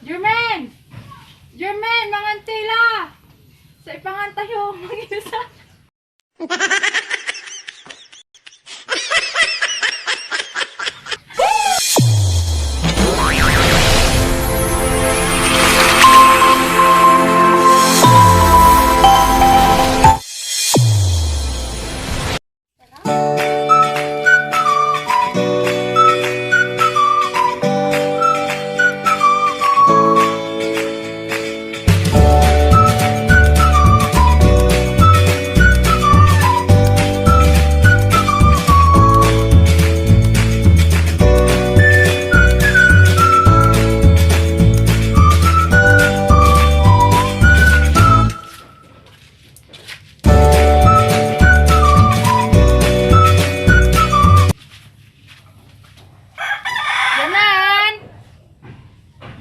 Jermaine! Jermaine, mangantila! Sa ipangantayo, mag-isa.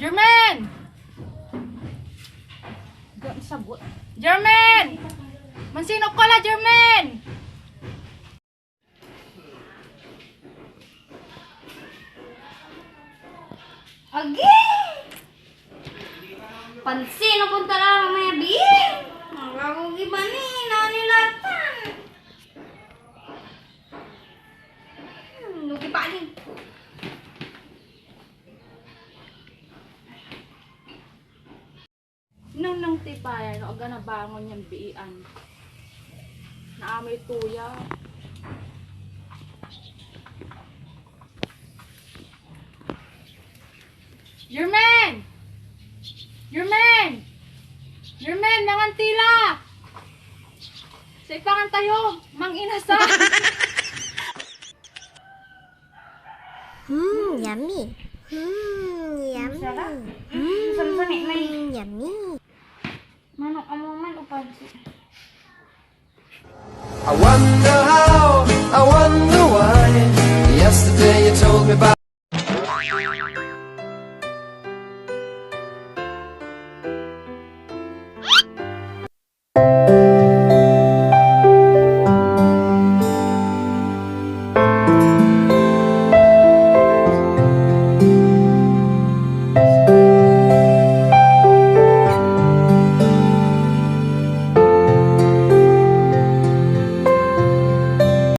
Jermaine! Gak sabot. Jermaine! Mansinok ka la, Jermaine! Agi! Pansin na punta lang may bihin. Magagugi ba ni? Nanilatan. Lugi pa ni. Nang tipayan, aga na bangon yung biian. Naamoy tuya. Jermaine! Jermaine! Jermaine, mangantila! Sa ipangantayo, mang-inasa! Yummy. Yummy. Sarap. Yummy. Manok amuman o pansit. I wonder how,